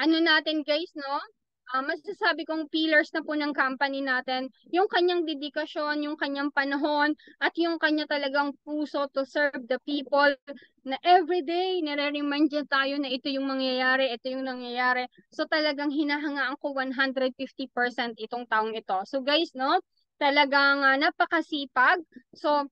ano natin guys, no? Masasabi kong pillars na po ng company natin, yung kanyang dedikasyon, yung kanyang panahon, at yung kanya talagang puso to serve the people, na everyday nare-remind niya tayo na ito yung mangyayari, ito yung nangyayari. So talagang hinahangaan ko 150% itong taong ito. So guys, no, talagang napakasipag. So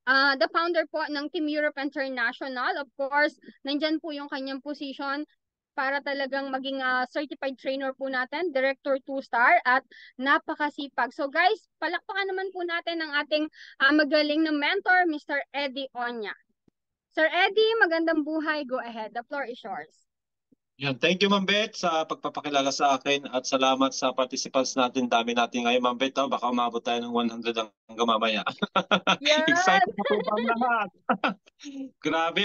the founder po ng Team Europe International, of course, nandyan po yung kanyang position para talagang maging certified trainer po natin, Director 2-star, at napakasipag. So guys, palakpakan naman po natin ang ating magaling na mentor, Mr. Eddie Onya. Sir Eddie, magandang buhay. Go ahead. The floor is yours. Yan. Thank you, Ma'am Beth, sa pagpapakilala sa akin at salamat sa participants natin. Dami natin ngayon, Ma'am Beth. Baka umabot tayo ng 100 hanggang mamaya. Yes. Excited na po ba ang lahat? Grabe,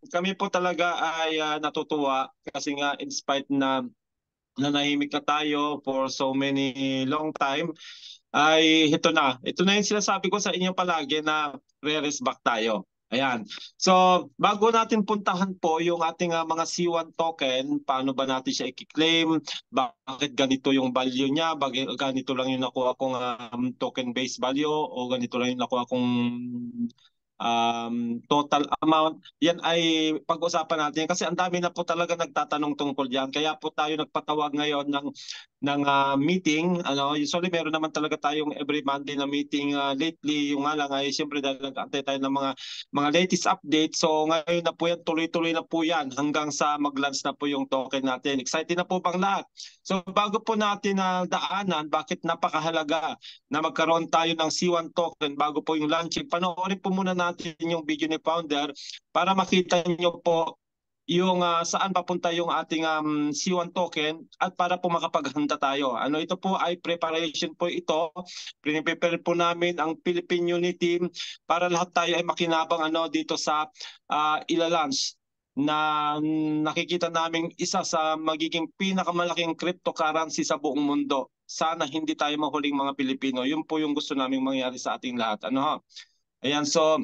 kami po talaga ay natutuwa kasi nga in spite na nanahimik na tayo for so many long time, ay ito na. Ito na yung sinasabi ko sa inyo palagi na re-rest back tayo. Ayan. So, bago natin puntahan po yung ating mga C1 token, paano ba natin siya i-claim? Bakit ganito yung value niya? Bakit ganito lang yung nakuha kong token-based value? O ganito lang yung nakuha kong total amount? Yan ay pag-usapan natin kasi ang dami na po talaga nagtatanong tungkol yan. Kaya po tayo nagpatawag ngayon ng meeting. Usually meron naman talaga tayong every Monday na meeting. Lately, yung nga lang ay siyempre dahil nag-antay tayo ng mga latest updates. So ngayon na po yan, tuloy-tuloy na po yan hanggang sa mag-launch na po yung token natin. Excited na po bang lahat? So bago po natin daanan, bakit napakahalaga na magkaroon tayo ng C1 token bago po yung launching, panoorin po muna natin yung video ni Founder para makita nyo po yung saan papunta yung ating C1 token at para po makapaghanda tayo. Ito po ay preparation po ito. Prepare po namin ang Philippine Unity para lahat tayo ay makinabang dito sa ila-launch na nakikita naming isa sa magiging pinakamalaking cryptocurrency sa buong mundo. Sana hindi tayo mahuling mga Pilipino. Yun po yung gusto naming mangyari sa ating lahat. Ayan, so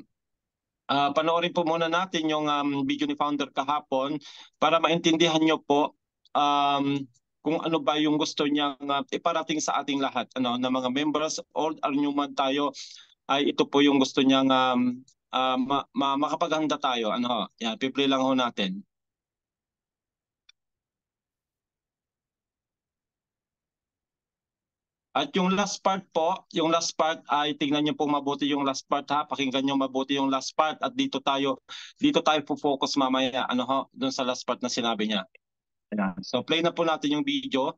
panoorin po muna natin yung video ni Founder kahapon para maintindihan nyo po kung ano ba yung gusto niyang iparating sa ating lahat. Na mga members, old or new man tayo, ay ito po yung gusto niyang makapaghanda tayo. Yan, piplay lang ho natin. At yung last part po, yung last part ay tingnan niyo po mabuti yung last part ha, pakinggan niyo mabuti yung last part at dito tayo po-focus mamaya doon sa last part na sinabi niya. So play na po natin yung video.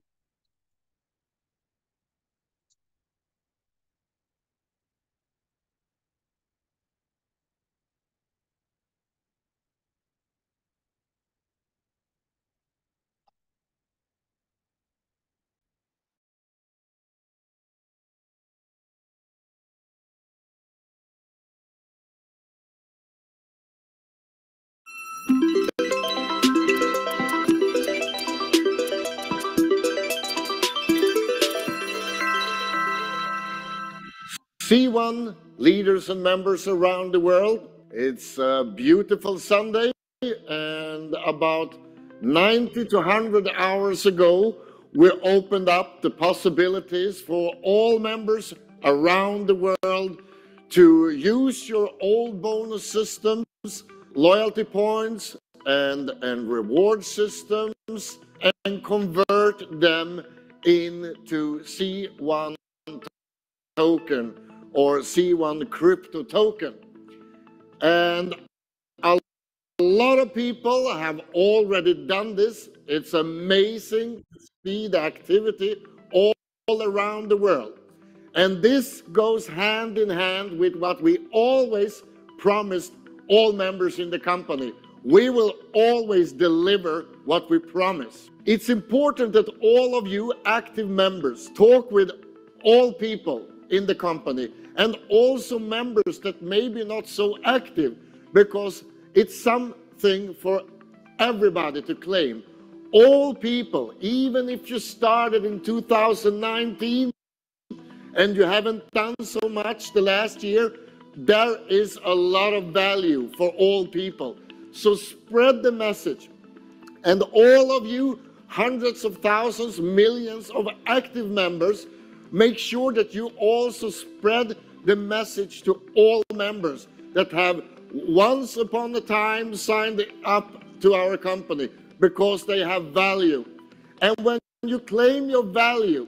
C1 leaders and members around the world. It's a beautiful Sunday, and about 90 to 100 hours ago, we opened up the possibilities for all members around the world to use your old bonus systems, loyalty points, and reward systems, and convert them into C1 token or C1 crypto token. And a lot of people have already done this. It's amazing to see the activity all around the world. And this goes hand in hand with what we always promised all members in the company. We will always deliver what we promise. It's important that all of you active members talk with all people in the company and also members that may be not so active, because it's something for everybody to claim. All people, even if you started in 2019 and you haven't done so much the last year, there is a lot of value for all people. So spread the message. And all of you, hundreds of thousands, millions of active members, make sure that you also spread the message to all members that have once upon a time signed up to our company because they have value. And when you claim your value,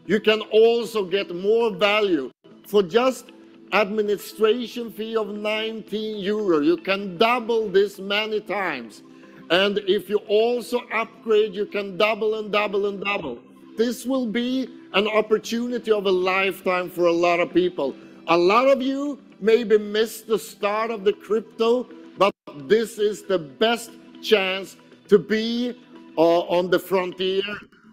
you can also get more value for just administration fee of 19 euro. You can double this many times. And if you also upgrade, you can double and double and double. This will be an opportunity of a lifetime for a lot of people. A lot of you maybe missed the start of the crypto, but this is the best chance to be on the frontier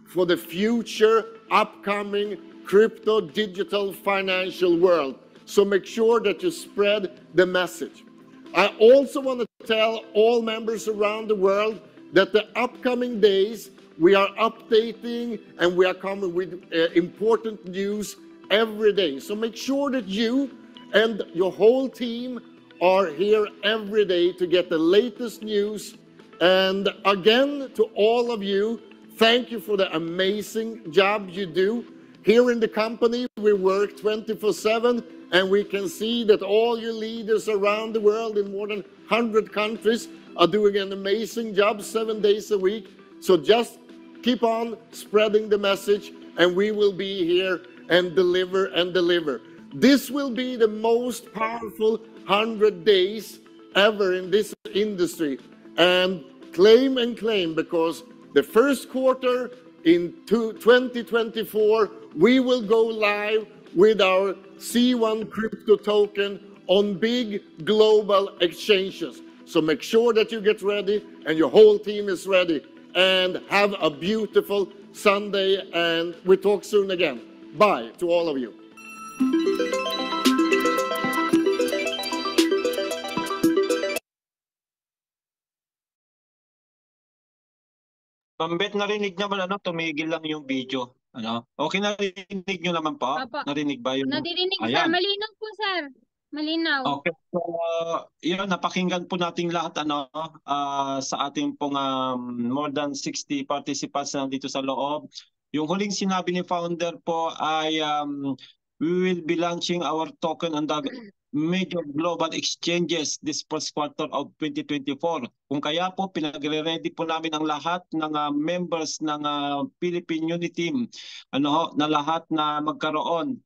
for the future upcoming crypto digital financial world. So make sure that you spread the message. I also want to tell all members around the world that the upcoming days we are updating and we are coming with important news every day. So make sure that you and your whole team are here every day to get the latest news. And again, to all of you, thank you for the amazing job you do. Here in the company, we work 24/7, and we can see that all your leaders around the world in more than 100 countries are doing an amazing job 7 days a week. So just keep on spreading the message, and we will be here and deliver and deliver. This will be the most powerful 100 days ever in this industry. And claim, because the first quarter in 2024, we will go live with our C1 crypto token on big global exchanges. So make sure that you get ready and your whole team is ready. And have a beautiful Sunday, and we talk soon again. Bye to all of you. Mambet, narinig naman tumigil lang yung video. Okay, narinig nyo naman po? Opo. Narinig ba yung... Naririnig, sir. Ayan. Malinaw po, sir. Malinaw. Okay. So, yun, napakinggan po nating lahat sa ating pong more than 60 participants na dito sa loob. Yung huling sinabi ni founder po ay we will be launching our token on the major global exchanges this first quarter of 2024. Kung kaya po, pinagre-ready po namin ang lahat ng members ng Philippine Unity Team na lahat na magkaroon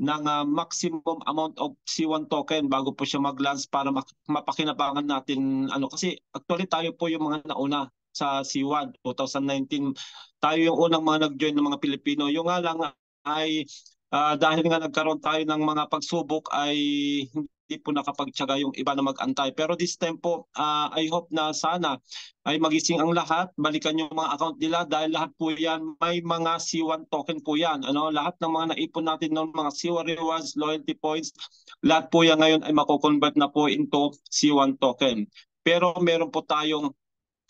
ng maximum amount of C1 token bago po siya mag-launch para mapakinabangan natin. Kasi actually tayo po yung mga nauna sa C1 2019. Tayo yung unang mga nag-join ng mga Pilipino. Yung nga lang ay dahil nga nagkaroon tayo ng mga pagsubok ay hindi po nakapagtiyaga yung iba na mag-antay. Pero this time po, I hope na sana ay magising ang lahat, balikan yung mga account nila dahil lahat po yan, may mga C1 token po yan. Lahat ng mga naipon natin ng mga C1 rewards, loyalty points, lahat po yan ngayon ay mako-convert na po into C1 token. Pero meron po tayong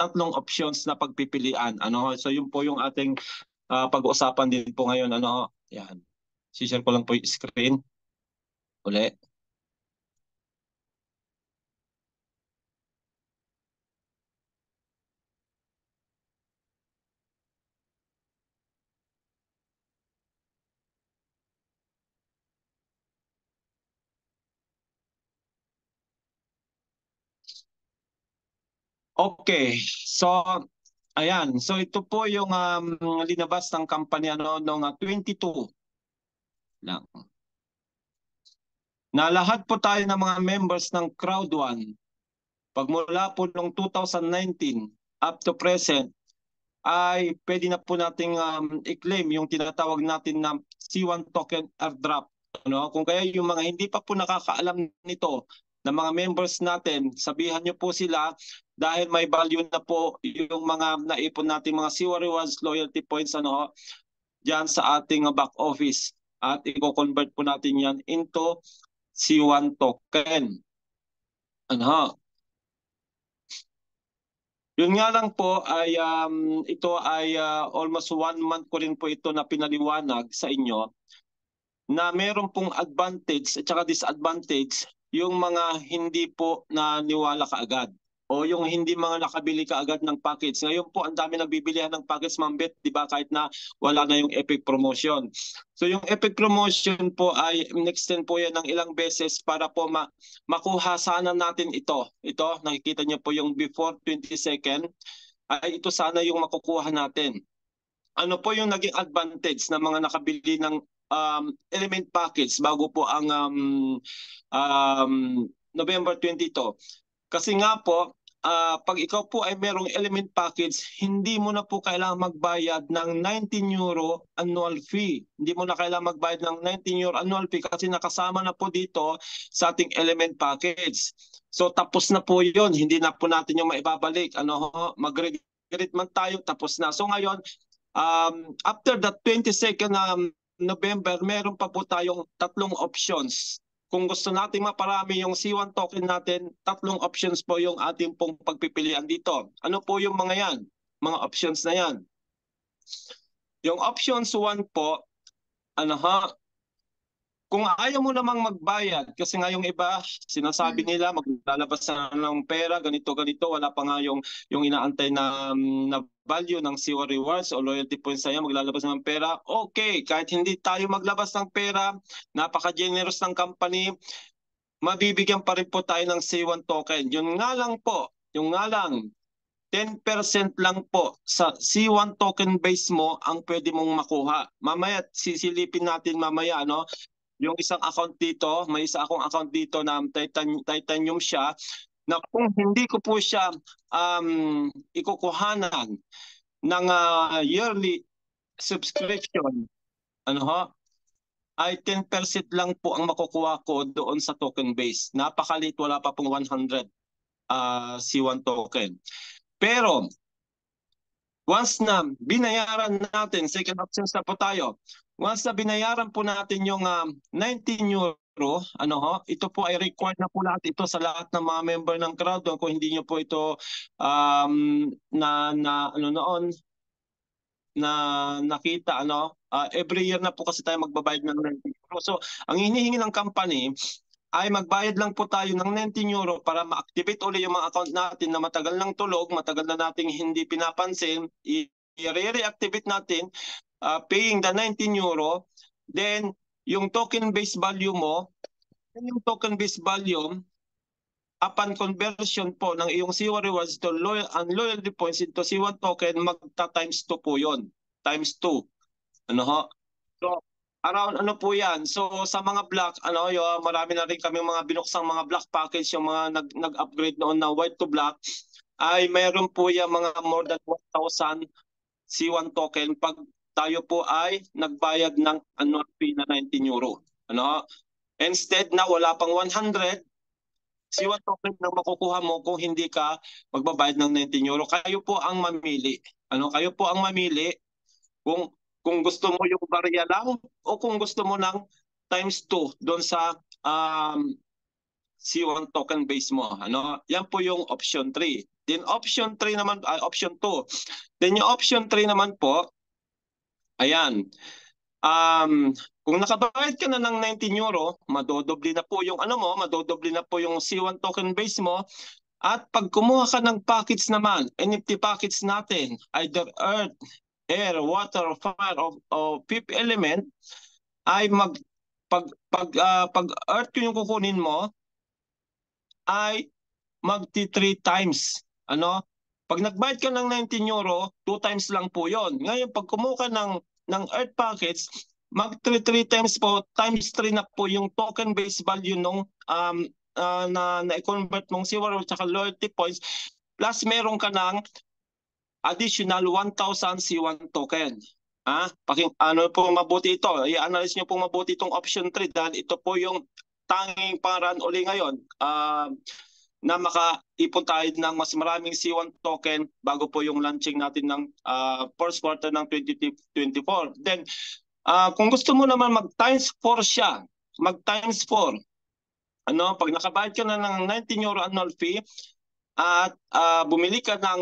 tatlong options na pagpipilian. So yun po yung ating pag-uusapan din po ngayon. Yan. Si-share ko lang po yung screen. Uli. Okay. So, ayan. So ito po yung linabas ng company noong 22 lang. Na lahat po tayo ng mga members ng Crowd1, pagmula po noong 2019 up to present, ay pwede na po nating i-claim yung tinatawag natin na C1 token airdrop. Kung kaya yung mga hindi pa po nakakaalam nito, na mga members natin, sabihan nyo po sila dahil may value na po yung mga naipon natin mga C1 rewards, loyalty points dyan sa ating back office. At i-convert po natin yan into C1 token. Yun nga lang po ay ito ay almost 1 month ko rin po ito na pinaliwanag sa inyo na meron pong advantage at saka disadvantage yung mga hindi po naniwala kaagad. o yung hindi mga nakabili ka agad ng package. Ngayon po, ang dami nagbibilihan ng package, Ma'am Beth, di ba? Kahit na wala na yung Epic Promotion. So yung Epic Promotion po ay extend po yan ng ilang beses para po makuha sana natin ito. Ito, nakikita niyo po yung before 22nd, ay ito sana yung makukuha natin. Ano po yung naging advantage ng mga nakabili ng element package bago po ang November 22? Kasi nga po, pag ikaw po ay merong element package, hindi mo na po kailangan magbayad ng 19 euro annual fee. Hindi mo na kailangan magbayad ng 19 euro annual fee kasi nakasama na po dito sa ating element package. So tapos na po yun, hindi na po natin yung maibabalik. Mag-regret man tayo, tapos na. So ngayon, after the 22nd November, meron pa po tayong 3 options. Kung gusto natin maparami yung C1 token natin, 3 options po yung ating pong pagpipilian dito. Ano po yung mga yan? Mga options na yan. Yung options 1 po, kung ayaw mo namang magbayad, kasi nga yung iba, sinasabi nila maglalabas na ng pera, ganito, wala pa nga yung inaantay na value ng C1 rewards o loyalty points sa'yo, maglalabas ng pera. Okay, kahit hindi tayo maglabas ng pera, napaka-generous ng company, mabibigyan pa rin po tayo ng C1 token. Yun nga lang po, 10% lang po sa C1 token base mo ang pwede mong makuha. Mamaya, sisilipin natin mamaya, yung isang account dito, may isa akong account dito na titanium siya, na kung hindi ko po siya ikukuhanan ng yearly subscription, ay 10% lang po ang makukuha ko doon sa token base. Napakalit, wala pa pong 100 C1 token. Pero, once na binayaran natin, second options na po tayo, once na binayaran po natin yung 19 euro, ito po ay required na po lahat ito sa lahat ng mga member ng crowd. Kung hindi nyo po ito nakita, every year na po kasi tayo magbabayad ng 19 euro. So, ang hinihingi ng company ay magbayad lang po tayo ng 19 euro para ma-activate ulit yung mga account natin na matagal nang tulog, matagal na nating hindi pinapansin, i-reactivate natin, paying the 19 euro, then yung token-based value mo, upon conversion po ng iyong C1 rewards to loyalty points into C1 token, magta-times 2 po yun. Times 2. So, around po yan. So, sa mga black, marami na rin kami mga binuksang mga black package, yung mga nag-upgrade noon na white to black, ay mayroon po yung mga more than 1,000 C1 token pag tayo po ay nagbayad ng annual fee na 19 euro. Instead na wala pang 100 C1 token na makukuha mo kung hindi ka magbabayad ng 19 euro. Kayo po ang mamili. Kayo po ang mamili kung gusto mo yung barya lang o kung gusto mo ng times 2 doon sa C1 token base mo. Yan po yung option 3. Then option 3 naman, option 2. Then yung option 3 naman po, ayan. Kung nakabayad ka na ng 19 euro, madodoble na po yung madodoble na po yung C1 token base mo. At pag kumuha ka ng package naman, NFT package natin, either Earth, Air, Water, Fire, o fifth element, ay pag Earth yung kukunin mo, ay magti 3 times. Pag nagbayad ka ng 19 euro, 2 times lang po yon. Ngayon, pag kumuha ka ng Earth package, mag 3 times po, times 3 na po yung token base value nung na-convert mong C1 at loyalty points, plus meron ka ng additional 1,000 C1 token. Po mabuti ito. I-analyze nyo po mabuti itong option 3 dahil ito po yung tanging paraan uli ngayon na makaipon tayo ng mas maraming C1 token bago po yung launching natin ng first quarter ng 2024. Then, kung gusto mo naman mag-times 4 siya, mag-times 4, pag nakabayad ka na ng 19 euro annual fee at bumili ka ng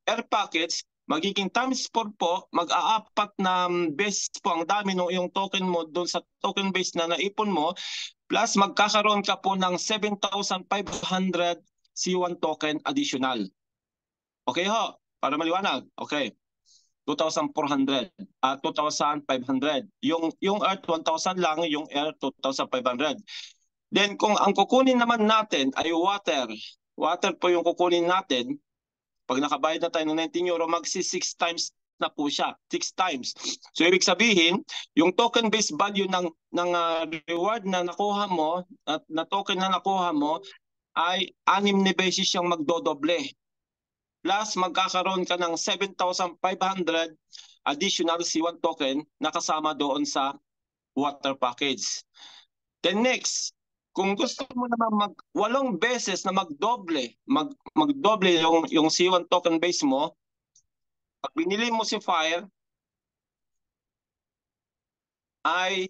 air package, magiging times 4 po, mag-aapat na base po ang dami ng iyong token mo doon sa token base na naipon mo, plus magkakaroon ka po ng 7,500 C1 token additional. Okay ho, para maliwanag. Okay. 2,400 at 2,500. Yung Earth 1,000 lang, yung Air 2,500. Then kung ang kukunin naman natin ay water po yung kukunin natin, pag nakabayad na tayo ng 19 euro, magsi 6 times na po siya, 6 times. So ibig sabihin, yung token based value ng reward na nakuha mo at na token na nakuha mo ay 6 na beses siyang magdodoble. Plus magkakaroon ka ng 7,500 additional C1 token na kasama doon sa water package. Then next, kung gusto mo naman 8 beses na magdoble yung C1 token base mo, pag binili mo si Fire, ay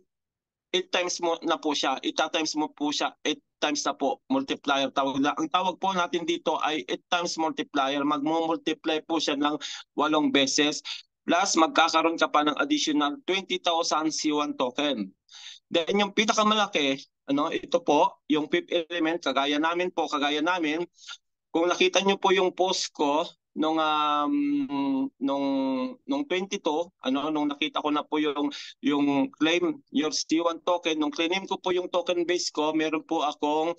8 times mo na po siya, 8 times mo po siya, 8 times na po, multiplier tawag na. Ang tawag po natin dito ay 8 times multiplier, magmo-multiply po siya ng 8 beses, plus magkakaroon ka pa ng additional 20,000 C1 token. Then yung pinakamalaki, ito po, yung fifth element, kagaya namin, kung nakita nyo po yung post ko, nung 22, nung nakita ko na po yung claim your C1 token, nung claim ko po yung token base ko, meron po akong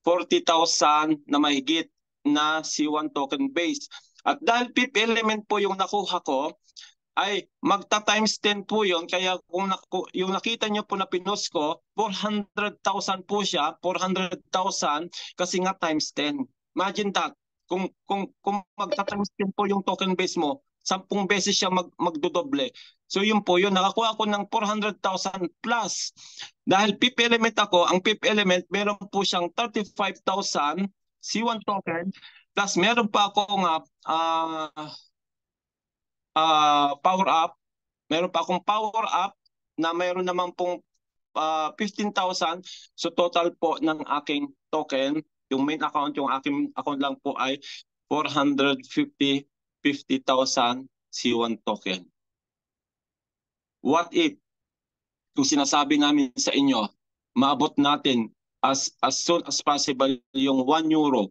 40,000 na mahigit na C1 token base. At dahil fifth element po yung nakuha ko, ay magta times 10 po yun. Kaya kung yung nakita nyo po na pinost ko, 400,000 po siya, 400,000 kasi nga times 10. Imagine that. Kung magta-times 10 po yung token base mo, 10 beses siya magdodoble. So yun po yun, nakakuha ko ng 400,000 plus. Dahil fifth element ako, ang fifth element meron po siyang 35,000 C1 token, plus meron pa akong power up. Meron pa akong power up na meron naman pong 15,000. So total po ng aking token, yung main account, yung aking account lang po ay 450,000 C1 token. What if, kung sinasabi namin sa inyo, maabot natin as soon as possible yung 1 euro,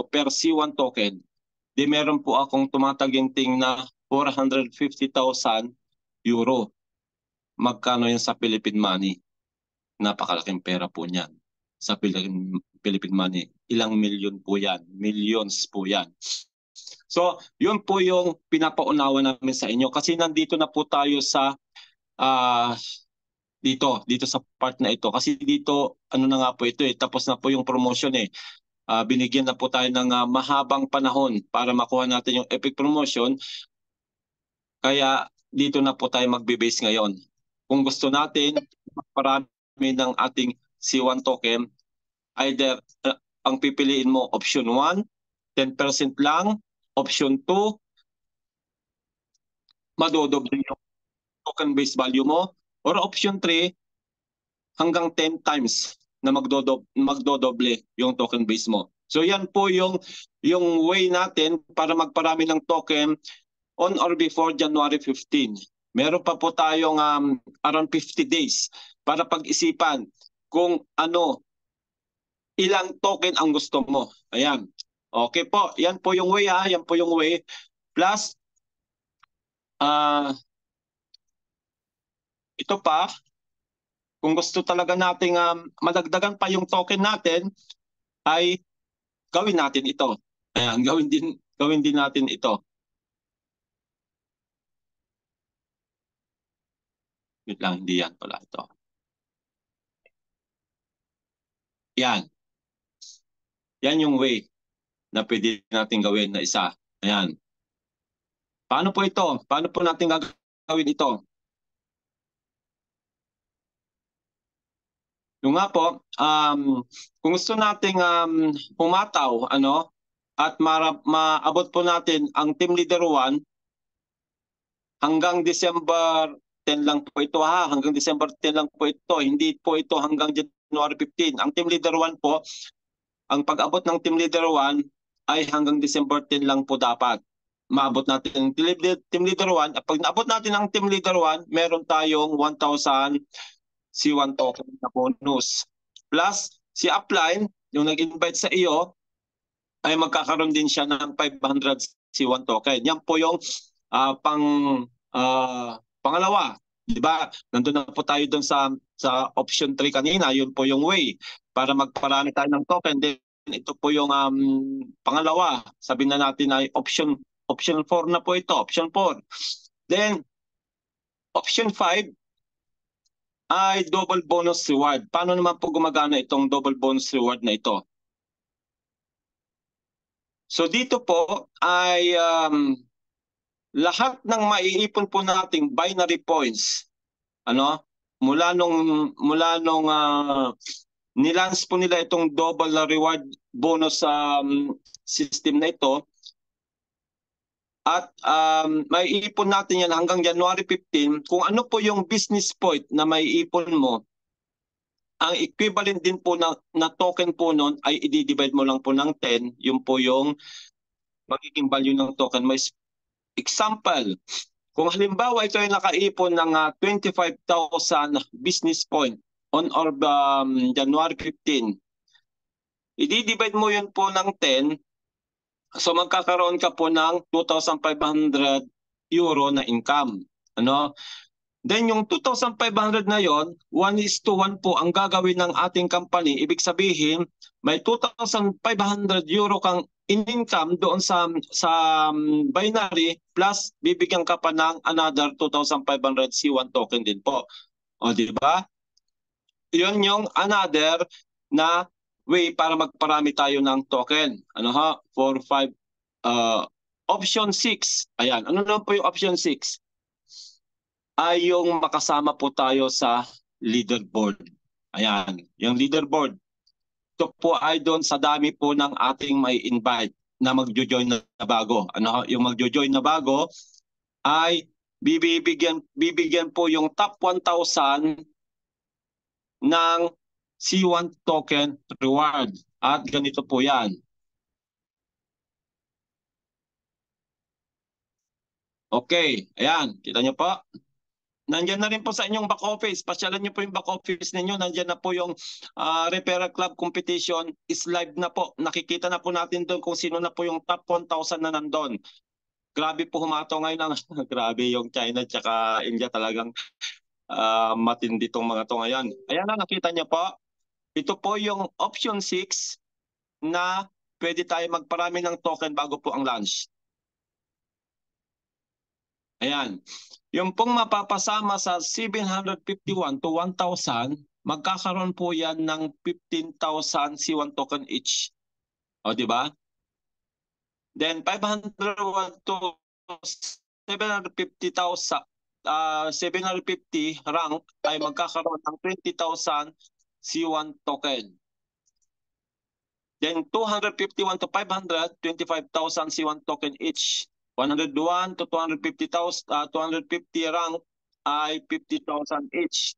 per C1 token, di meron po akong tumataginting na 450,000 euro. Magkano yan sa Philippine money? Napakalaking pera po niyan. Sa Philippine money, ilang milyon po yan, millions po yan. So, yun po yung pinapaunawa namin sa inyo kasi nandito na po tayo sa dito sa part na ito. Kasi dito, na nga po ito tapos na po yung promotion binigyan na po tayo ng mahabang panahon para makuha natin yung epic promotion. Kaya dito na po tayo magbe-base ngayon. Kung gusto natin parami ng ating C1 token, either ang pipiliin mo option 1, 10% lang, option 2, madodoble yung token base value mo, or option 3, hanggang 10 times na magdodoble yung token base mo. So yan po yung way natin para magparami ng token on or before January 15. Meron pa po tayong around 50 days para pag-isipan kung ilang token ang gusto mo. Ayan. Okay po. Yan po yung way Yan po yung way. Plus, ito pa, kung gusto talaga nating madagdagan pa yung token natin, ay gawin natin ito. Ayan, gawin din natin ito. Wait lang, hindi yan pala ito. Yan. Yan yung way na pwede natin gawin na isa. Ayan. Paano po ito? Paano po natin gagawin ito? Yung nga po, kung gusto nating pumataw, at maabot po natin ang Team Leader 1 hanggang December 10 lang po ito hanggang December 10 lang po ito, hindi po ito hanggang January 15. Ang Team Leader 1 po, ang pag-abot ng Team Leader 1 ay hanggang December 10 lang po dapat. Maabot natin ang Team Leader 1. At pag naabot natin ang Team Leader 1, meron tayong 1,000 C1 token na bonus. Plus, si Upline, yung nag-invite sa iyo, ay magkakaroon din siya ng 500 C1 token. Yan po yung pangalawa. Diba? Nandun na po tayo doon sa option 3 kanina. Yun po yung way para magparami tayo ng token. Then ito po yung pangalawa. Sabihin na natin ay option 4 na po ito. Option 4. Then option 5 ay double bonus reward. Paano naman po gumagana itong double bonus reward na ito? So dito po ay lahat ng maiipon po nating binary points, mula nung nilance po nila itong double reward bonus system na ito, at maiipon natin yan hanggang January 15. Kung ano po yung business point na maiipon mo, ang equivalent din po na token po nun ay i-divide mo lang po ng 10. Yun po yung magiging value ng token. May example, kung halimbawa ito ay nakaipon ng 25,000 business point on or January 15, i-divide mo yun po ng 10, so magkakaroon ka po ng 2,500 euro na income. Then yung 2,500 na yon, 1:1 po ang gagawin ng ating company. Ibig sabihin, may 2,500 euro kang in-income doon sa binary, plus bibigyan ka pa ng another 2,500 C1 token din po. O di ba? Yun yung another na way para magparami tayo ng token. 4, 5, option 6. Ayan, ano naman po yung option 6? Ay yung makasama po tayo sa leaderboard. Ayan, yung leaderboard. Ito po ay doon sa dami po ng ating may invite na magjo-join na bago. Yung magjo-join na bago ay bibigyan po yung top 1,000 ng C1 token reward. At ganito po yan. Okay, ayan, kita nyo po. Nandiyan na rin po sa inyong back office. Pasyalan niyo po yung back office ninyo. Nandiyan na po yung referral club competition is live na po. Nakikita na po natin doon kung sino na po yung top 1,000 na nandun. Grabe po humato ngayon. Grabe yung China tsaka India, talagang matindi tong mga to ngayon. Ayan na, nakita niyo po. Ito po yung option 6 na pwede tayo magparami ng token bago po ang launch. Ayan. Yung pong mapapasama sa 751 to 1,000, magkakaroon po yan ng 15,000 C1 token each. O, di ba? Then 501 to 750,000, 750 rank ay magkakaroon ng 20,000 C1 token. Then 251 to 500, 25,000 C1 token each. 101 to 250,000, 250 rank ay 50,000 each.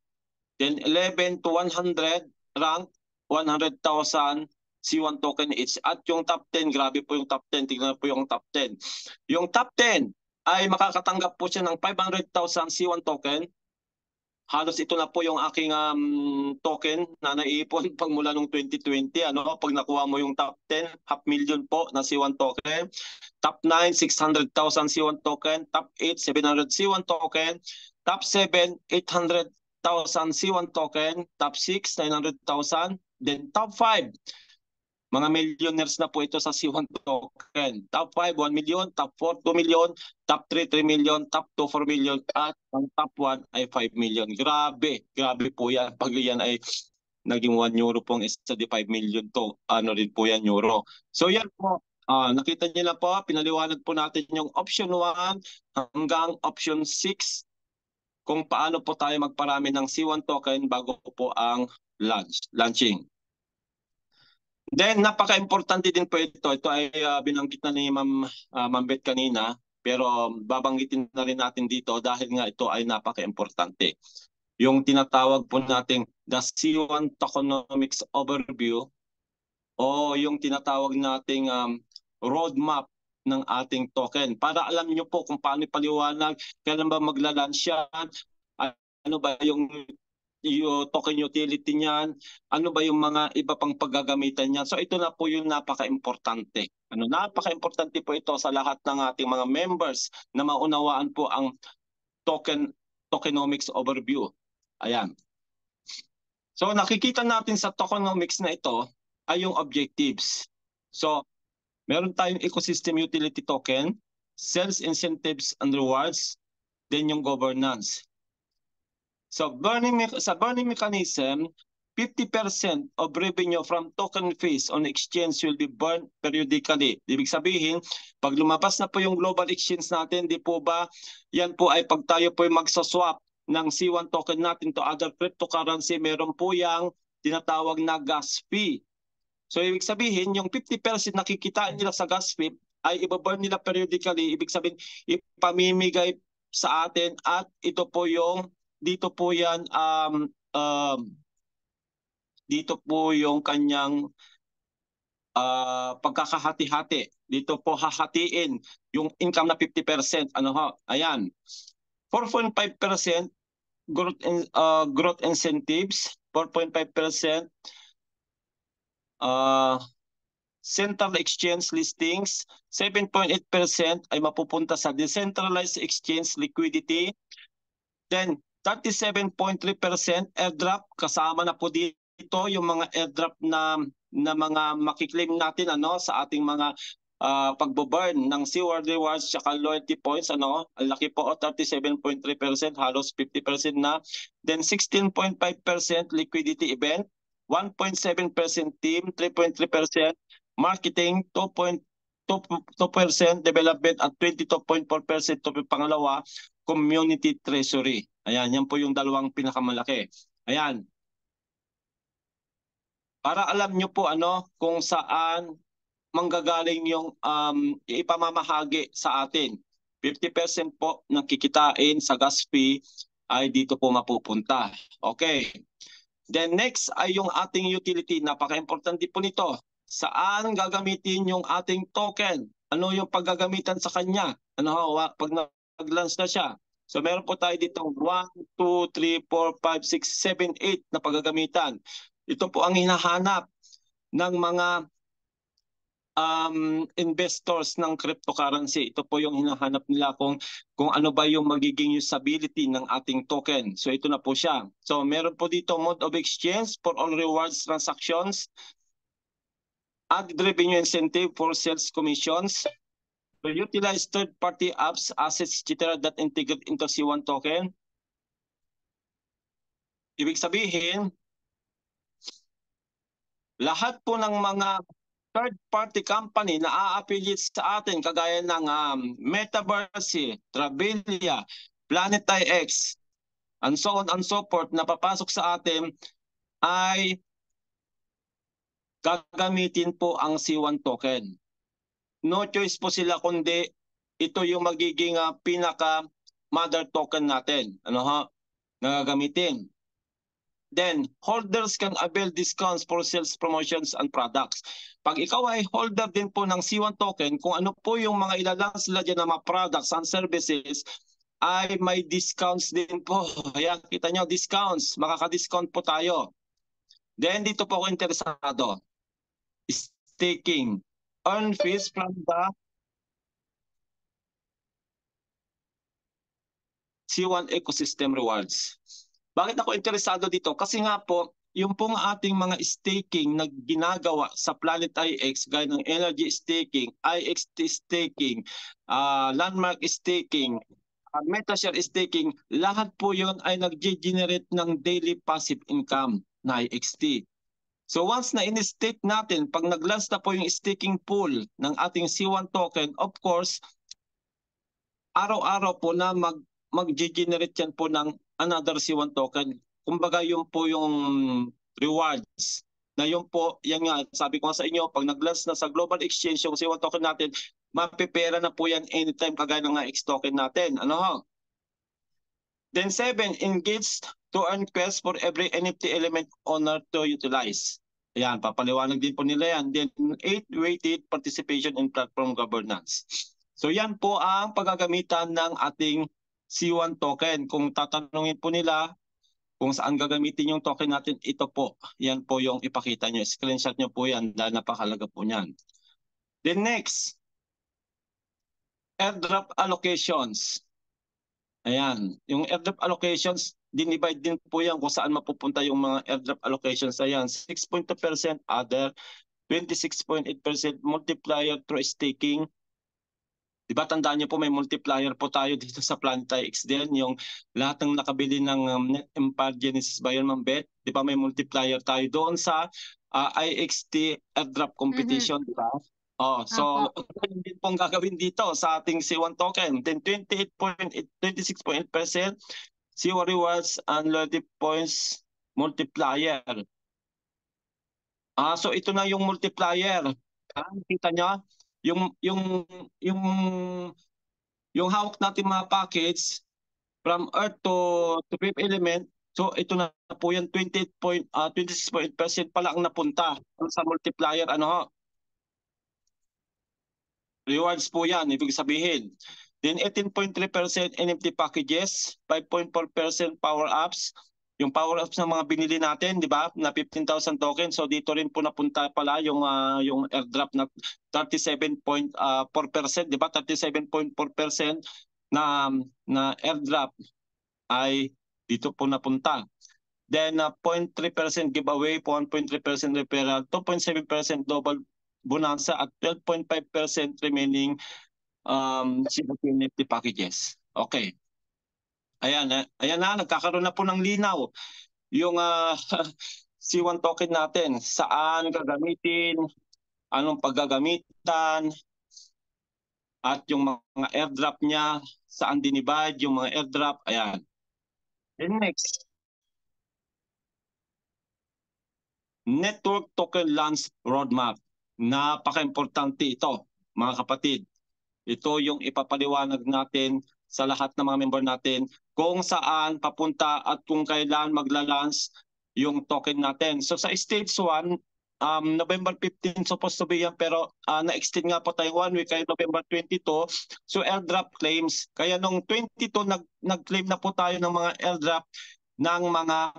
Then 11 to 100 rank, 100,000 C1 token each. At yung top 10, grabe po yung top 10. Tignan po yung top 10. Yung top 10 ay makakatanggap po siya ng 500,000 C1 token. Halos ito na po yung aking token na naiipon pag mula nung 2020. Pag nakuha mo yung top 10, 500,000 po na C1 token. Top 9, 600,000 C1 token. Top 8, 700 C1 token. Top 7, 800,000 C1 token. Top 6, 900,000. Then top 5, mga millionaires na po ito sa C1 token. Top 5, 1 million. Top 4, 2 million. Top 3, 3 million. Top 2, 4 million. At ang top 1 ay 5 million. Grabe. Grabe po yan. Pag yan ay naging 1 euro pong isa di 5 million to. Ano rin po yan, euro. So yan po. Nakita niyo na po. Pinaliwanag po natin yung option 1 hanggang option 6 kung paano po tayo magparami ng C1 token bago po ang launching. Then, napaka-importante din po ito. Ito ay binanggit na ni Ma'am Beth kanina, pero babanggitin na rin natin dito dahil nga ito ay napaka-importante. Yung tinatawag po nating the C1 Tokenomics Overview o yung tinatawag nating roadmap ng ating token. Para alam nyo po kung paano ipaliwanag, kailan ba magla-launch yan, ano ba yung yung token utility niyan, ano ba yung mga iba pang paggagamitan niya. So ito na po yung napaka-importante. Napaka-importante po ito sa lahat ng ating mga members na maunawaan po ang tokenomics overview. Ayan. So nakikita natin sa tokenomics na ito ay yung objectives. So meron tayong ecosystem utility token, sales incentives and rewards, then yung governance. So sa burning mechanism, 50% of revenue from token fees on exchange will be burned periodically. Ibig sabihin, pag lumabas na po yung global exchange natin, di po ba, yan po ay pag tayo po ay magsaswap ng C1 token natin to other cryptocurrency, meron po yung tinatawag na gas fee. So ibig sabihin, yung 50% nakikitain nila sa gas fee ay ibaburn nila periodically. Ibig sabihin, ipamimigay sa atin at ito po yung dito po yan dito po yung kanyang pagkakahati-hati. Dito po hahatiin yung income na 50%. Ano ho? Ayan. 4.5% growth incentives, 4.5% central exchange listings, 7.8% ay mapupunta sa decentralized exchange liquidity. Then 37.3% airdrop, kasama na po dito yung mga airdrop na mga makiklaim natin sa ating mga pagbo-burn ng C1 rewards at loyalty points. Ang laki po, 37.3%, halos 50% na. Then 16.5% liquidity event, 1.7% team, 3.3% marketing, 2.2% development at 22.4% to pangalawa, community treasury. Ayan, yan po yung dalawang pinakamalaki. Ayan. Para alam nyo po kung saan manggagaling yung ipamamahagi sa atin. 50% po ng kikitain sa gas fee ay dito po mapupunta. Okay. Then next ay yung ating utility. Napaka-importante po nito. Saan gagamitin yung ating token? Ano yung paggagamitan sa kanya? Pag nag-launch na siya? So meron po tayo dito 1, 2, 3, 4, 5, 6, 7, 8 na paggagamitan. Ito po ang hinahanap ng mga investors ng cryptocurrency. Ito po yung hinahanap nila kung ano ba yung magiging usability ng ating token. So ito na po siya. So meron po dito mode of exchange for all rewards transactions, added revenue incentive for sales commissions, to utilize third-party apps, assets, etc. that integrate into C1 token. Ibig sabihin, lahat po ng mga third-party company na a-affiliate sa atin, kagaya ng Metaverse, Travelia, Planet IX, and so on and so forth, na papasok sa atin, ay gagamitin po ang C1 token. No choice po sila kundi ito yung magiging pinaka mother token natin na gagamitin. Then holders can avail discounts for sales promotions and products. Pag ikaw ay holder din po ng C1 token, kung ano po yung mga ilalans sila dyan na mga products and services, ay may discounts din po. Ayan, kita nyo, discounts. Makaka-discount po tayo. Then dito po ako interesado. Staking. Earn fees from the C1 ecosystem rewards. Bakit ako interesado dito? Kasi nga po, yung pong ating mga staking na ginagawa sa Planet IX, gaya ng energy staking, IXT staking, landmark staking, Metashare staking, lahat po yun ay nag-generate ng daily passive income na IXT. So once na in-stake natin, pag nag-launch na po yung staking pool ng ating C1 token, of course, araw-araw po na mag-generate yan po ng another C1 token. Kumbaga yun po yung rewards. Na yun po, yan nga, sabi ko nga sa inyo, pag nag-launch na sa global exchange yung C1 token natin, mapipera na po yan anytime kagaya ng X token natin. Then 7, engage to earn quest for every NFT element owner to utilize. Ayan, papaliwanag din po nila yan. Then 8, weighted participation in platform governance. So yan po ang paggagamitan ng ating C1 token. Kung tatanungin po nila, kung saan gagamitin yung token natin, ito po. Yan po yung ipakita nyo. Screenshot nyo po yan dahil napakalaga po niyan. Then next, airdrop allocations. Ayan, yung airdrop allocations, dinivide din po yan kung saan mapupunta yung mga airdrop allocations. Ayan, 6.2% other, 26.8% multiplier through staking. Diba tandaan niyo po may multiplier po tayo dito sa Planetary X din, yung lahat ng nakabili ng Net Empire Genesis Bayon Mambet, diba may multiplier tayo doon sa IXT airdrop competition, diba? Oh, so hindi pong gagawin dito sa ating C1 token. Then 26.8% C1 rewards and loyalty points multiplier. So ito na yung multiplier. Kita nyo? Yung hawak natin mga packets from Earth to fifth element, so ito na po yan, 26.8% pala ang napunta sa multiplier. Rewards po yan, ibig sabihin. Then 18.3% NFT packages, 5.4% power-ups. Yung power-ups ng mga binili natin, di ba, na 15,000 tokens. So dito rin po napunta pala yung airdrop na 37.4%, di ba? 37.4% na airdrop ay dito po napunta. Then 0.3% giveaway, 1.3% referral, 2.7% double bonanza at 12.5% remaining NFT packages. Okay. Ayan na, nagkakaroon na po ng linaw yung C1 token natin. Saan gagamitin, anong paggagamitan, at yung mga airdrop niya, saan dinivide yung mga airdrop. Ayan. Then next, Network Token Launch Roadmap. Napaka-importante ito, mga kapatid. Ito yung ipapaliwanag natin sa lahat ng mga member natin kung saan papunta at kung kailan magla-launch yung token natin. So sa stage 1, November 15 supposed to be yan, pero na-extend nga po tayo 1 week kay November 22. So airdrop claims. Kaya nung 22 nag-claim na po tayo ng mga airdrop ng mga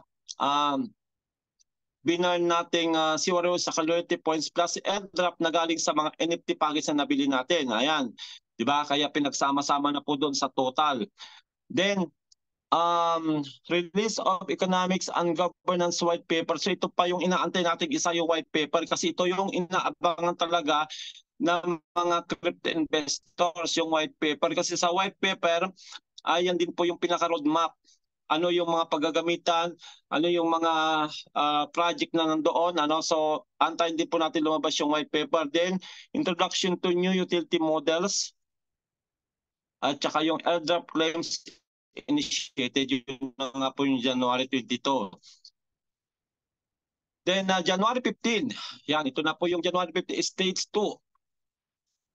binan nating CWRO sa loyalty points plus airdrop na galing sa mga NFT package na nabili natin. Ayan. Diba? Kaya pinagsama-sama na po doon sa total. Then, release of economics and governance white paper. So ito pa yung inaantay natin isa yung white paper kasi ito yung inaabangan talaga ng mga crypto investors, yung white paper. Kasi sa white paper, ayan din po yung pinaka-roadmap. Ano yung mga paggagamitan, ano yung mga project na nandoon. So antayin din po natin lumabas yung white paper. Then, introduction to new utility models. At saka yung airdrop claims initiated yun na nga po yung January 22. Then January 15, yan, ito na po yung January 15, stage 2.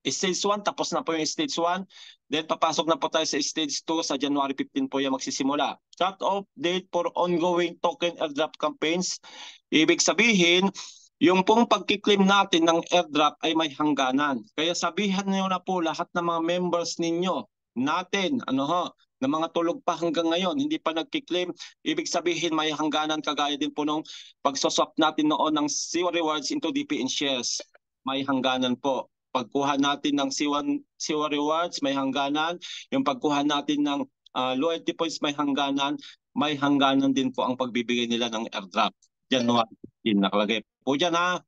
Stage 1, tapos na po yung stage 1. Then papasok na po tayo sa stage 2 sa January 15 po yung magsisimula. Cut-off date for ongoing token airdrop campaigns. Ibig sabihin, yung pong pagkiklaim natin ng airdrop ay may hangganan. Kaya sabihan niyo na po lahat ng mga members ninyo, natin, na mga tulog pa hanggang ngayon, hindi pa nagkiklaim, ibig sabihin may hangganan kagaya din po nung pagsoswap natin noon ng C1 rewards into DPN shares. May hangganan po. Pagkuha natin ng C1 rewards, may hangganan. Yung pagkuha natin ng loyalty points, may hangganan. May hangganan din po ang pagbibigay nila ng airdrop. January 15 nakalagay po dyan ha.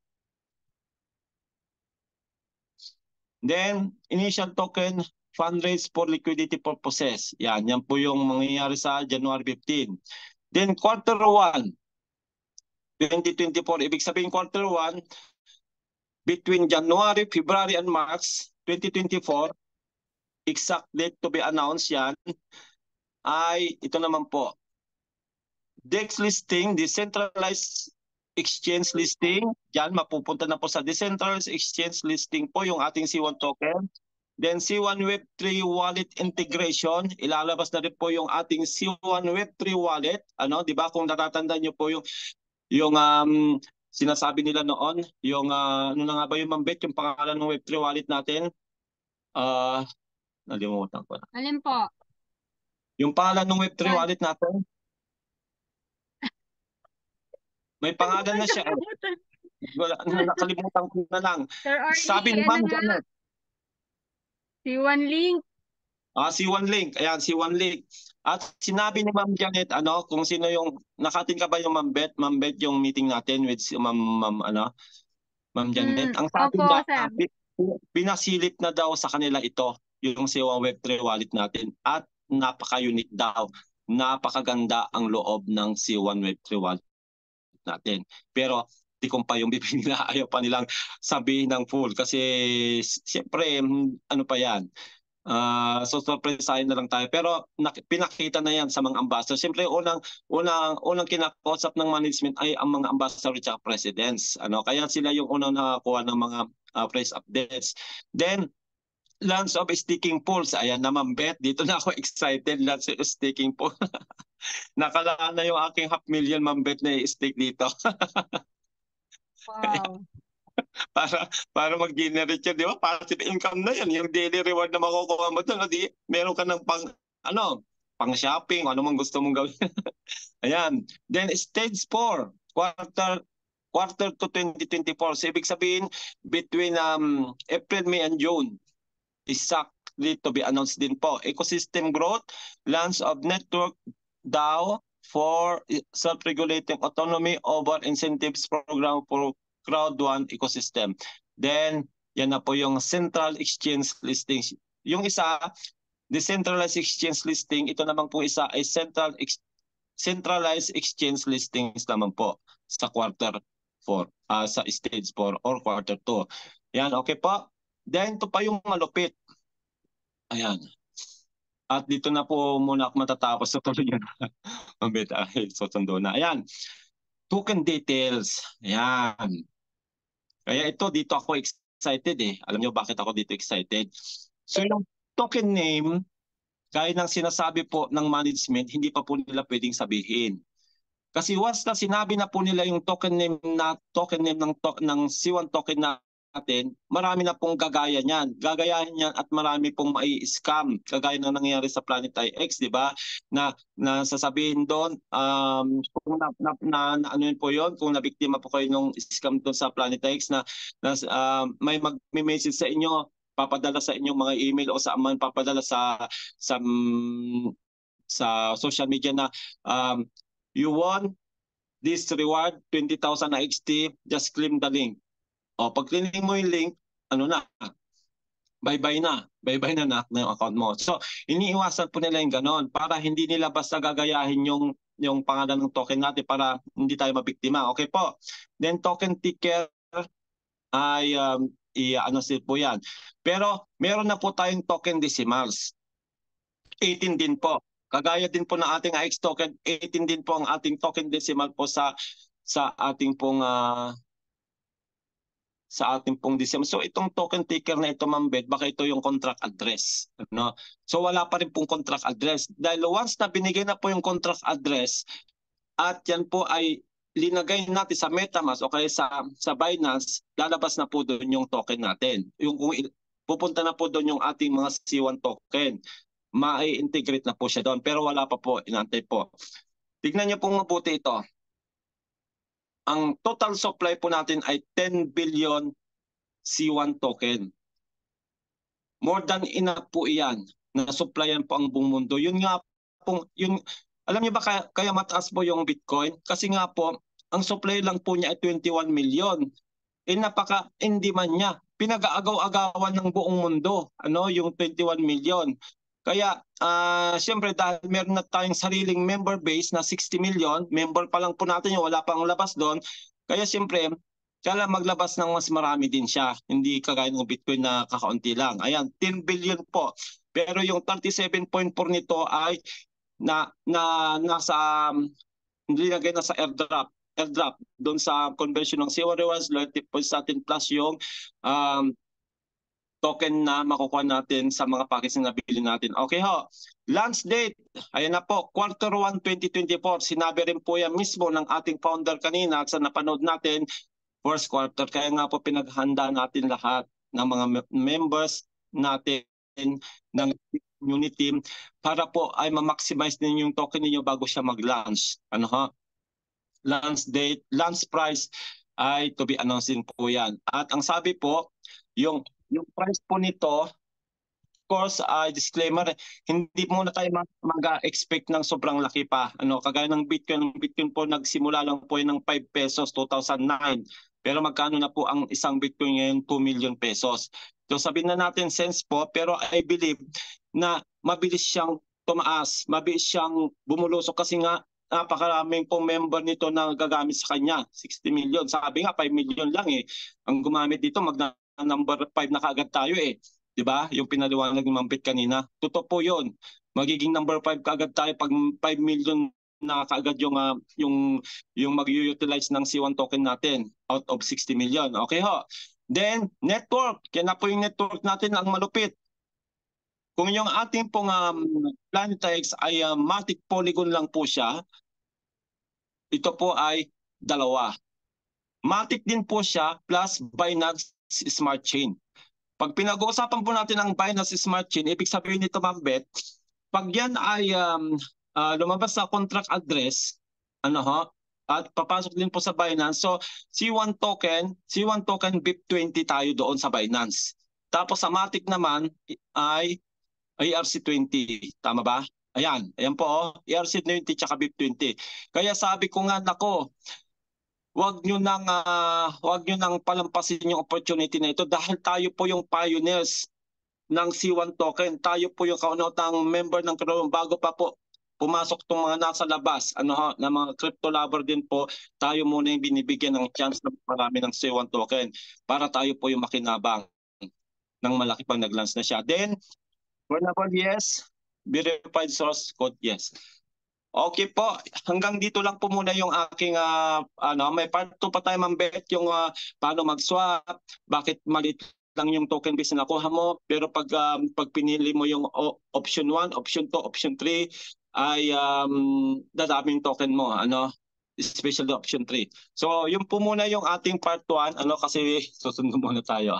Then, initial token fundraise for liquidity purposes. Yan po yung mangyayari sa January 15. Then, quarter 1, 2024. Ibig sabihin quarter 1, between January, February, and March 2024, exact date to be announced yan, ay ito naman po. DEX listing, decentralized exchange listing. Yan, mapupunta na po sa decentralized exchange listing po yung ating C1 token. Then C1 Web3 wallet integration, ilalabas na rin po yung ating C1 Web3 wallet. Di ba kung natatandaan niyo po yung sinasabi nila noon, yung ano na nga ba yung Mambet, yung pangalan ng Web3 wallet natin? Nalimutan ko na. Alin po? Yung pangalan ng Web3 wallet natin? May pangalan na siya. Nakalimutan ko na lang. Sir Sabi ni Arlie, Ma'am ano nga? Janet. Si One Link. Si One Link. Ayan, si One Link. At sinabi ni Ma'am Janet, kung sino yung, nakatin ka ba yung Ma'am Bet? Ma'am Bet, yung meeting natin with si Ma'am Janet. Ang sabi Opo, niya, sir. pinasilip na daw sa kanila ito, yung Siwa Web3 wallet natin. At napaka-unique daw. Napakaganda ang loob ng C1 Web3 wallet natin. Pero di ko pa yung bibig nila, ayaw pa nilang sabihin ng full kasi siyempre ano pa yan, so surpresahin na lang tayo, pero pinakita na yan sa mga ambassador. Siyempre unang kinakausap ng management ay ang mga ambassador at presidents, kaya sila yung unang nakakuha ng mga press updates. Then launch of staking pools. Ayan naman, Bet. Dito na ako excited. Launch of staking pool. Nakalaan na yung aking 500,000, Ma'am Bet, na i-stake dito. Wow. para mag-generate yun, di ba? Passive income na yan. Yung daily reward na makukuha mo doon, di, meron ka ng pang shopping, ano mang gusto mong gawin. Ayan. Then stage 4, quarter to 2024. So ibig sabihin, between April, May, and June, exactly to be announced din po. Ecosystem growth, launch of network DAO for self-regulating autonomy over incentives program for crowd one ecosystem. Then, yan na po yung central exchange listings. Yung isa, decentralized exchange listing, ito naman po isa ay centralized exchange listings naman po sa quarter 4, sa stage 4 or quarter 2. Yan, okay po. Then, ito pa yung malupit. Ayan. At dito na po muna ako matatapos sa tuloy yan. Mabit ay susundo na. Ayan. Token details. Ayan. Kaya dito ako excited eh. Alam niyo bakit ako dito excited? So yung token name, gaya ng sinasabi po ng management, hindi pa po nila pwedeng sabihin. Kasi once na sinabi na po nila yung token name ng C1 token natin, marami na pong gagayahin yan at marami pong mai-scam kagaya na nangyari sa Planet IX, di ba? Na sasabihin doon kung ano yun po yun, kung nabiktima po kayo ng scam doon sa Planet IX na may mag-message sa inyo, papadala sa inyong mga email o saan papadala sa social media na you won this reward 20,000 XT, just claim the link. Pag clicking mo yung link, bye-bye na yung account mo. So, iniiwasan po nila yung ganon para hindi nila basta gagayahin yung pangalan ng token natin para hindi tayo mabiktima. Okay po. Then token ticker ay po yan. Pero meron na po tayong token decimals. 18 din po. Kagaya din po ng ating AX token, 18 din po ang ating token decimal po sa ating pong decimal. So itong token ticker na ito, Ma'am Bet, baka ito yung contract address. So wala pa rin pong contract address. Dahil once na binigay na po yung contract address at yan po ay linagay natin sa MetaMask o kaya sa Binance, lalabas na po doon yung token natin. Kung pupunta na po doon yung ating mga C1 token, ma-integrate na po siya doon. Pero wala pa po, inantay po. Tignan niyo pong mabuti ito. Ang total supply po natin ay 10 billion C1 token. More than enough po iyan na supplyan po ang buong mundo. Yun nga po, alam niyo ba kaya mataas po yung Bitcoin? Kasi nga po, ang supply lang po niya ay 21 million. Napaka-in-demand niya. Pinag-aagaw-agawan ng buong mundo, yung 21 million. Kaya, siyempre dahil meron na tayong sariling member base na 60 million, member pa lang po natin yung wala pang labas doon. Kaya siyempre, kaya maglabas ng mas marami din siya. Hindi kagaya ng Bitcoin na kakaunti lang. Ayan, 10 billion po. Pero yung 37.4 nito ay nilagay na sa airdrop doon sa conversion ng C1 rewards, loyalty points natin plus yung token na makukuha natin sa mga package na nabili natin. Okay ho. Launch date. Ayan na po. Quarter 1, 2024. Sinabi rin po yan mismo ng ating founder kanina sa napanood natin. First quarter. Kaya nga po pinaghanda natin lahat ng mga members natin ng community para po ay ma-maximize ninyo yung token ninyo bago siya mag-launch. launch price ay to be announced po yan. At ang sabi po, yung price po nito, of course, disclaimer, hindi muna tayo mag-expect ng sobrang laki pa. Kagaya ng Bitcoin po nagsimula lang po ng 5 pesos 2009. Pero magkano na po ang isang Bitcoin ngayon? 2 million pesos. So sabihin na natin cents po, pero I believe na mabilis siyang tumaas, mabilis siyang bumulusok kasi nga napakaraming pong member nito na gagamit sa kanya. 60 million. Sabi nga 5 million lang eh. Ang gumamit dito number 5 na kaagad tayo eh. 'Di ba? Yung pinaliwanag ni Mambit kanina. Totoo po 'yon. Magiging number 5 kaagad tayo pag 5 million na kaagad yung mag-utilize ng C1 token natin out of 60 million. Okay ho. Then network. Kaya na po yung network natin ang malupit. Kung yung ating pong Planetix ay Matic Polygon lang po siya, ito po ay 2. Matic din po siya plus Binance Smart Chain. Pag pinag-uusapan po natin ang Binance Smart Chain, ibig sabihin nito, Ma'am Beth, pag yan ay lumabas sa contract address, at papasok din po sa Binance, so C1 token BIP20 tayo doon sa Binance. Tapos sa Matic naman ay ERC20, tama ba? Ayan po, ERC20 tsaka BIP20. Kaya sabi ko nga, nako, wag nyo nang palampasin yung opportunity na ito dahil tayo po yung pioneers ng C1 token. Tayo po yung kaunatang member ng Chrome bago pa po pumasok itong mga nasa labas, na mga crypto lover din po, tayo muna yung binibigyan ng chance na marami ng C1 token para tayo po yung makinabang ng malaki pang nag-launch na siya. Then, vulnerable, yes. Verified source code, yes. Okay po, hanggang dito lang po muna yung aking may part 2 pa tayo, Ma'am Beth, yung paano mag-swap, bakit malit lang yung token base na nakuha mo, pero pag pinili mo yung option 1, option 2, option 3 ay dadaming token mo, especially option 3. So, yun po muna yung ating part 1, kasi susunod muna tayo,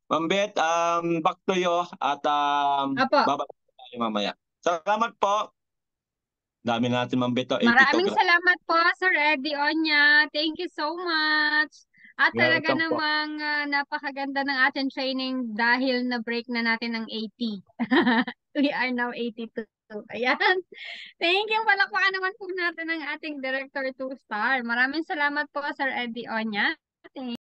Ma'am Beth, back to you at babalik tayo mamaya. Salamat po. Dami natin, Ma'am Beth. Maraming salamat po, Sir Eddie Onya. Thank you so much. At talaga namang napakaganda ng ating training dahil na-break na natin ng 80. We are now 82. Ayan. Thank you. Palakpakan naman po natin ang ating Director 2-star. Maraming salamat po, Sir Eddie Onya.